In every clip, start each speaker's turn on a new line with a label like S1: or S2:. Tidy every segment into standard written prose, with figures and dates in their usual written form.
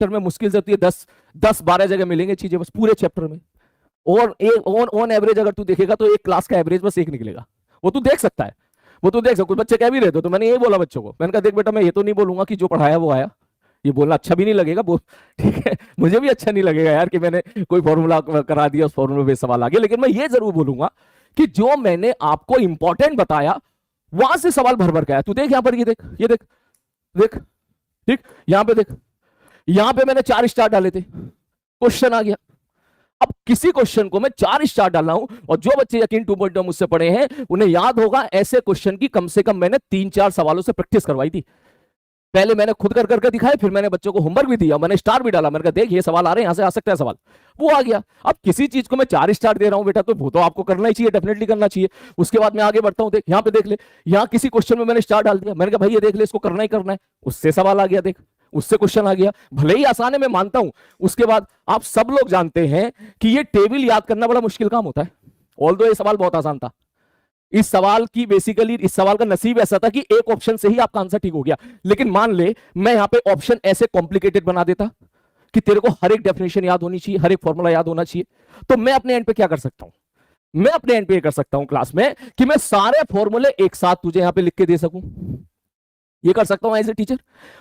S1: Chapter में मुश्किल से होती है 10-12 जगह मिलेंगे चीजें बस पूरे चैप्टर में। और ऑन एवरेज अगर तू देखेगा तो एक क्लास का एवरेज बस एक निकलेगा। वो तू देख सकता है, वो तू देख सकता। कुछ बच्चे कह भी रहे थे तो मैंने ये बोला बच्चों को, मैंने कहा देख बेटा मैं ये तो नहीं बोलूंगा कि जो पढ़ाया वो आया, ये बोलना अच्छा भी नहीं लगेगा बोल, ठीक है मुझे भी अच्छा नहीं लगेगा यार कि मैंने कोई फॉर्मूला करा दिया उस फॉर्मूले पे सवाल आ गया, लेकिन मैं ये जरूर बोलूंगा कि जो मैंने आपको इंपॉर्टेंट बताया वहां से सवाल भर भर के आया। तू देख यहां पर, ये देख, ये देख, देख, ठीक, यहां पे देख, यहां पे मैंने 4 स्टार डाले थे, क्वेश्चन आ गया। अब किसी क्वेश्चन को मैं 4 स्टार डाल रहा हूं, और जो बच्चे यकीन 2.0 मुझसे पढ़े हैं उन्हें याद होगा ऐसे क्वेश्चन की कम से कम मैंने 3-4 सवालों से प्रैक्टिस करवाई थी। पहले मैंने खुद कर करके दिखाया, फिर मैंने बच्चों को होमवर्क भी दिया, मैंने स्टार भी डाला, मैंने कहा देख ये सवाल आ रहे हैं, यहां से आ सकता है सवाल, वो आ गया। अब किसी चीज को मैं 4 स्टार दे रहा हूं बेटा, तो वो तो आपको करना ही चाहिए, डेफिनेटली करना चाहिए। उसके बाद मैं आगे बढ़ता हूं, देख यहां पे देख ले, यहां किसी क्वेश्चन में मैंने स्टार डाल दिया, मैंने कहा भाई ये देख ले इसको करना ही करना है, उससे सवाल आ गया, देख उससे क्वेश्चन आ गया, भले ही आसान है मैं मानता हूं। उसके बाद आप सब लोग जानते हैं कि ये टेबल याद करना बड़ा मुश्किल काम होता है, ऑल्दो ये सवाल बहुत आसान था। इस सवाल की बेसिकली, इस सवाल का नसीब ऐसा था कि एक ऑप्शन से ही आपका आंसर ठीक हो गया, लेकिन मान ले मैं यहां पे ऑप्शन ऐसे कॉम्प्लिकेटेड बना देता कि तेरे को हर एक डेफिनेशन याद होनी चाहिए, हर एक फॉर्मूला याद होना चाहिए, तो मैं अपने एंड पे क्या कर सकता हूं, मैं अपने एंड पे ये कर सकता हूं क्लास में कि मैं सारे फॉर्मूले एक साथ तुझे यहां पे लिख के दे सकूं, ये कर सकता हूं एज ए टीचर।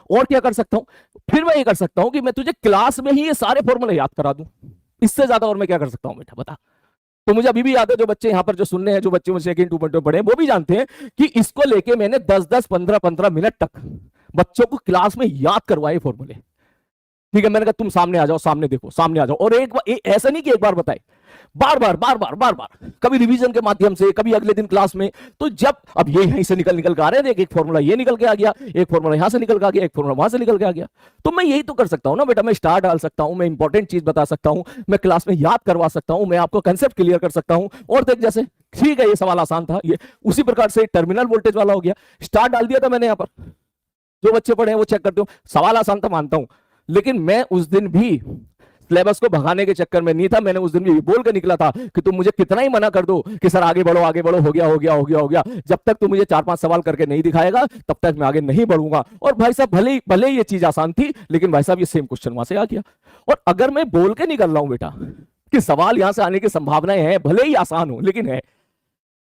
S1: और क्या कर सकता हूं, फिर मैं ये कर सकता हूं कि मैं तुझे क्लास में ही ये सारे फॉर्मूले याद करा दूं। इससे ज्यादा और मैं क्या कर सकता हूं बेटा, बता। तो मुझे अभी भी याद है, जो बच्चे यहाँ पर जो सुन रहे हैं, जो बच्चे मुझे सेकंड 2.0 पढ़े हैं, वो भी जानते हैं कि इसको लेके मैंने 10-10, 15-15 मिनट तक बच्चों को क्लास में याद करवाए फॉर्मूले। ठीक है, मैंने कहा तुम सामने आ जाओ, सामने देखो, सामने आ जाओ, और एक बार ऐसा नहीं कि एक बार बताए, बार बार बार बार बार बार, कभी रिवीजन के माध्यम से, कभी अगले दिन क्लास में। तो जब अब ये यहीं से निकल निकल के आ रहे हैं, एक फॉर्मूला ये निकल के आ गया, एक फॉर्मूला यहां से निकल के आ गया, एक फॉर्मूला वहां से निकल के आ गया, तो मैं यही तो कर सकता हूं ना बेटा, मैं स्टार डाल सकता हूं, मैं इंपॉर्टेंट चीज बता सकता हूं, मैं क्लास में याद करवा सकता हूं, मैं आपको कंसेप्ट क्लियर कर सकता हूं। और देख जैसे ठीक है ये सवाल आसान था, ये उसी प्रकार से टर्मिनल वोल्टेज वाला हो गया, स्टार डाल दिया था मैंने यहां पर, जो बच्चे पढ़े हैं वो चेक करते हो, सवाल आसान था मानता हूं, लेकिन मैं उस दिन भी सिलेबस को भगाने के चक्कर में नहीं था, मैंने उस दिन भी बोल के निकला था कि तुम मुझे कितना ही मना कर दो कि सर आगे बढ़ो आगे बढ़ो, हो गया हो गया हो गया हो गया, जब तक तुम मुझे 4-5 सवाल करके नहीं दिखाएगा तब तक मैं आगे नहीं बढ़ूंगा। और भाई साहब भले ही ये चीज आसान थी, लेकिन भाई साहब ये सेम क्वेश्चन वहां से आ गया। और अगर मैं बोल के निकल रहा हूं बेटा कि सवाल यहां से आने की संभावनाएं हैं, भले ही आसान हो लेकिन है,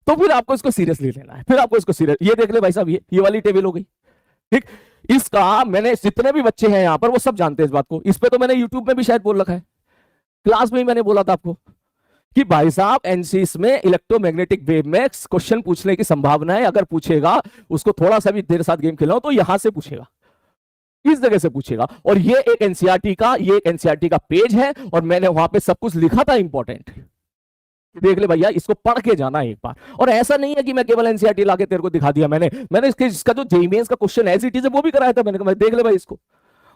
S1: तो फिर आपको इसको सीरियसली लेना है, फिर आपको इसको सीरियस, ये देख ले भाई साहब, ये वाली टेबल हो गई, ठीक। इसका मैंने जितने भी बच्चे हैं यहां पर वो सब जानते हैं इस बात को, इस पे तो मैंने यूट्यूब में भी शायद बोल रखा है, क्लास में ही मैंने बोला था आपको कि भाई साहब एनसीईआरटी में इलेक्ट्रोमैग्नेटिक वेव में क्वेश्चन पूछने की संभावना है, अगर पूछेगा उसको थोड़ा सा भी देर साथ गेम खिलाओ तो यहां से पूछेगा, इस जगह से पूछेगा। और ये एक एनसीईआरटी का पेज है, और मैंने वहां पे सब कुछ लिखा था इंपॉर्टेंट, देख ले भैया, इसको पढ़ के जाना एक बार। और ऐसा नहीं है कि मैं केवल एनसीईआरटी लाके तेरे को दिखा दिया, मैंने इसका जो जेईई मेंस का क्वेश्चन एज इट इज है वो भी कराया था, मैंने कहा देख ले भाई इसको।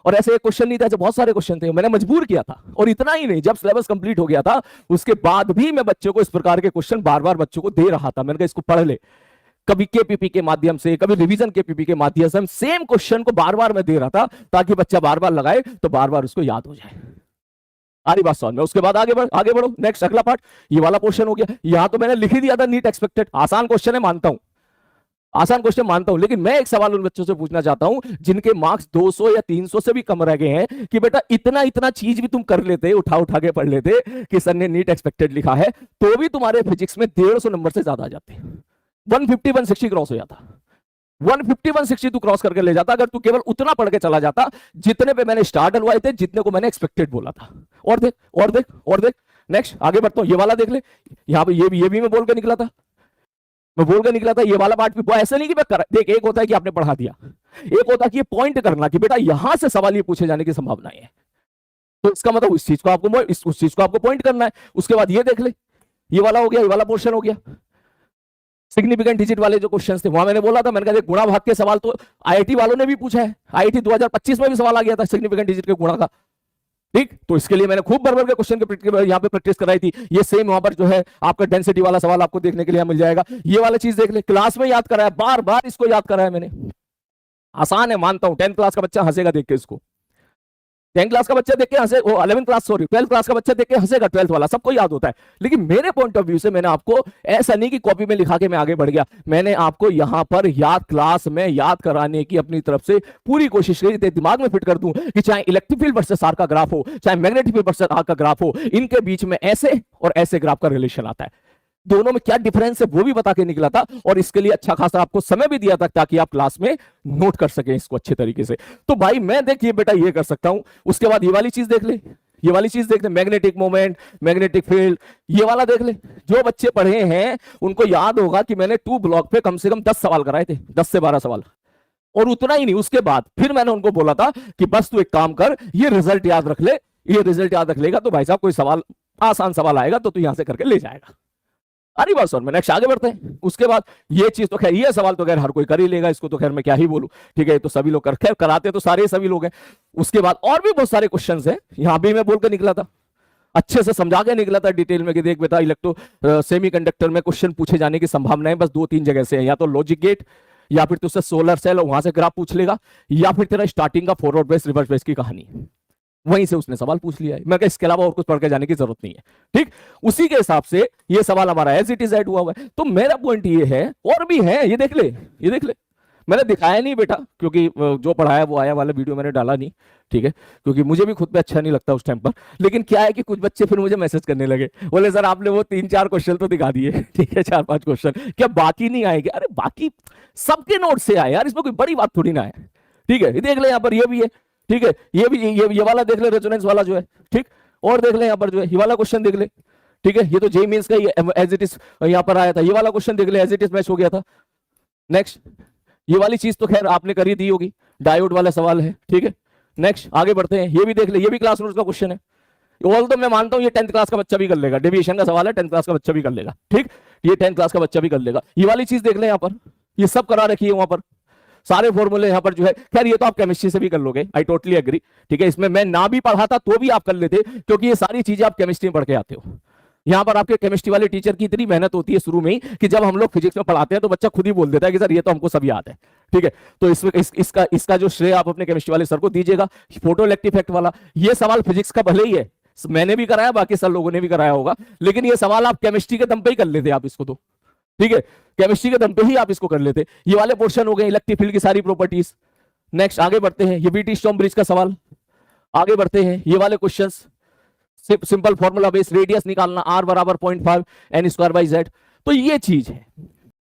S1: और ऐसे एक क्वेश्चन नहीं था, ऐसे बहुत सारे क्वेश्चन थे, मैंने मजबूर किया था। और इतना ही नहीं, जब सिलेबस कंप्लीट हो गया था उसके बाद भी मैं बच्चों को इस प्रकार के क्वेश्चन बार बार बच्चों को दे रहा था, मैंने कहा इसको पढ़ ले, कभी केपीपी के माध्यम से, कभी रिवीजन केपीपी के माध्यम से, सेम क्वेश्चन को बार बार मैं दे रहा था ताकि बच्चा बार बार लगाए तो बार बार उसको याद हो जाए। सारी बात समझ में। उसके बाद आगे बढ़ो, नेक्स्ट अगला पार्ट, ये वाला क्वेश्चन हो गया। यहां तो मैंने लिख ही दिया था नीट एक्सपेक्टेड, आसान क्वेश्चन है मानता हूं, आसान क्वेश्चन मानता हूं, लेकिन मैं एक सवाल उन बच्चों से पूछना चाहता हूं जिनके मार्क्स 200 या 300 से भी कम रह गए हैं कि बेटा इतना इतना चीज भी तुम कर लेते, उठा उठा के पढ़ लेते कि सर ने नीट एक्सपेक्टेड लिखा है, तो भी तुम्हारे फिजिक्स में 150 नंबर से ज्यादा आ जाते, 150 160 क्रॉस हो जाता, 150 160 तू क्रॉस करके ले जाता अगर तू केवल उतना पढ़ के चला जाता जितने पे मैंने स्टार डलवाए थे, जितने को मैंने एक्सपेक्टेड बोला था। और देख और देख और देख, नेक्स्ट आगे बढ़ता हूं, ये वाला देख ले, यहां पे ये भी मैं बोल के निकला था, ये वाला पार्ट भी ऐसा नहीं कि मैं देख, एक होता है कि आपने पढ़ा दिया, एक होता है कि ये पॉइंट करना कि बेटा यहां से सवाल ये पूछे जाने की संभावना है, तो इसका मतलब उस चीज को आपको पॉइंट करना है। उसके बाद ये देख ले, ये वाला हो गया, ये वाला पोर्शन हो गया, सिग्निफिकेंट डिजिट वाले जो क्वेश्चंस थे वहां मैंने बोला था, मैंने कहा गुणा भाग के सवाल तो आईआईटी वालों ने भी पूछा है, आईआईटी 2025 में भी सवाल आ गया था सिग्निफिकेंट डिजिट के गुणा का, ठीक। तो इसके लिए मैंने खूब भर के क्वेश्चन के यहाँ पे प्रैक्टिस कराई थी। ये सेम वहां पर जो है आपका डेंसिटी वाला सवाल आपको देखने के लिए मिल जाएगा। ये वाला चीज देख ले, क्लास में याद कराया, बार बार इसको याद कराया मैंने, आसान है मानता हूं, 10th क्लास का बच्चा हंसेगा देख के इसको, 10 क्लास का बच्चा देख के हंसे, वो 11 क्लास सॉरी 12 क्लास का बच्चा देख के हंसेगा, 12th वाला सबको याद होता है। लेकिन मेरे पॉइंट ऑफ व्यू से मैंने आपको ऐसा नहीं कि कॉपी में लिखा के मैं आगे बढ़ गया, मैंने आपको यहां पर याद क्लास में याद कराने की अपनी तरफ से पूरी कोशिश करी, दिमाग में फिट कर दूं कि चाहे इलेक्ट्रिक फील्ड वर्सेस आर का ग्राफ हो, चाहे मैग्नेटिक फील्ड वर्सेस आर का ग्राफ हो, इनके बीच में ऐसे और ऐसे ग्राफ का रिलेशन आता है, दोनों में क्या डिफरेंस है वो भी बता के निकला था, और इसके लिए अच्छा खासा आपको समय भी दिया था ताकि आप क्लास में नोट कर सकें इसको अच्छे तरीके से। तो भाई मैं देखिए बेटा ये कर सकता हूं, उसके बाद ये वाली चीज देख ले, ये वाली चीज देख ले, मैग्नेटिक मोमेंट, मैग्नेटिक फील्ड, ये वाला देख ले। जो बच्चे पढ़े हैं उनको याद होगा कि मैंने 2 ब्लॉक पे कम से कम 10 सवाल कराए थे, 10 से 12 सवाल। और उतना ही नहीं, उसके बाद फिर मैंने उनको बोला था कि बस तू एक काम कर, ये रिजल्ट याद रख ले, ये रिजल्ट याद रख लेगा तो भाई साहब कोई सवाल आसान सवाल आएगा तो तू यहां से करके ले जाएगा। अरे बस, और मैं नेक्स्ट आगे बढ़ते हैं। उसके बाद ये चीज तो खैर, ये सवाल तो खैर हर कोई कर ही लेगा, इसको तो खैर मैं क्या ही बोलूं, ठीक है, तो सभी लोग कर, खैर कराते तो सारे सभी लोग हैं। उसके बाद और भी बहुत सारे क्वेश्चंस हैं, यहां भी मैं बोलकर निकला था, अच्छे से समझा के निकला था डिटेल में कि देख बेटा इलेक्ट्रो सेमीकंडक्टर में क्वेश्चन पूछे जाने की संभावनाएं बस 2-3 जगह से है, या तो लॉजिक गेट, या फिर तुझसे सोलर सेल वहां से ग्राफ पूछ लेगा, या फिर तेरा स्टार्टिंग का फॉरवर्ड बेस रिवर्स बेस की कहानी, वहीं से उसने सवाल पूछ लिया है। मैं कहा इसके अलावा और कुछ पढ़ के जाने की जरूरत नहीं है, ठीक। उसी के हिसाब से ये सवाल हमारा एज इट इज ऐड हुआ है। तो मेरा पॉइंट ये है, और भी है, ये देख ले, ये देख ले, मैंने दिखाया नहीं बेटा क्योंकि जो पढ़ाया वो आया वाला वीडियो मैंने डाला नहीं, ठीक है, क्योंकि मुझे भी खुद पे अच्छा नहीं लगता उस टाइम पर। लेकिन क्या है कि कुछ बच्चे फिर मुझे मैसेज करने लगे, बोले सर आपने वो 3-4 क्वेश्चन तो दिखा दिए, ठीक है, 4-5 क्वेश्चन, क्या बाकी नहीं आएंगे? अरे बाकी सबके नोट से आए यार, इसमें कोई बड़ी बात थोड़ी ना है, ठीक है। देख ले यहाँ पर, ये भी है, ठीक है, ये भी, ये वाला देख ले, रेजोनेंस वाला जो है, ठीक। और देख ले यहाँ पर जो है, ये वाला क्वेश्चन देख ले, ठीक है, ये तो जेईई मेंस का एज इट इज यहाँ पर आया था, ये वाला क्वेश्चन देख ले, एज इट इज मैच हो गया था। नेक्स्ट, ये वाली चीज तो खैर आपने करी दी होगी, डायोड वाला सवाल है, ठीक है। नेक्स्ट आगे बढ़ते हैं, ये भी देख ले, ये भी क्लास नोट्स का क्वेश्चन है। ऑल तो मैं मानता हूं ये 10th क्लास का बच्चा भी कर लेगा, डेविएशन का सवाल है, 10th क्लास का बच्चा भी कर लेगा, ठीक, ये 10th क्लास का बच्चा भी कर लेगा। ये वाली चीज देख ले यहाँ पर, ये सब करा रखी है वहां पर, सारे फॉर्मूले यहाँ पर जो है, खैर ये तो आप केमिस्ट्री से भी कर लोगे, आई टोटली एग्री, ठीक है, इसमें मैं ना भी पढ़ाता तो भी आप कर लेते, क्योंकि ये सारी चीजें आप केमिस्ट्री में पढ़ के आते हो। यहाँ पर आपके केमिस्ट्री वाले टीचर की इतनी मेहनत होती है शुरू में ही कि जब हम लोग फिजिक्स में पढ़ाते हैं तो बच्चा खुद ही बोल देता है कि सर ये तो हमको सब याद है, ठीक है। तो इसका जो श्रेय आप अपने केमिस्ट्री वाले सर को दीजिएगा। फोटो इलेक्ट्रिक इफेक्ट वाला ये सवाल फिजिक्स का भले ही है, मैंने भी कराया, बाकी सब लोगों ने भी कराया होगा, लेकिन ये सवाल आप केमिस्ट्री के दम पे ही कर लेते आप इसको, तो ठीक है, केमिस्ट्री के दम पे ही आप इसको कर लेते। ये वाले पोर्शन हो गए इलेक्ट्रिक फील्ड की सारी प्रॉपर्टीज। नेक्स्ट आगे बढ़ते हैं, ये बीटी स्टॉर्म ब्रिज का सवाल, आगे बढ़ते हैं, ये वाले questions, simple formula base radius निकालना, r बराबर 0.5 n² बाई z। तो ये चीज है,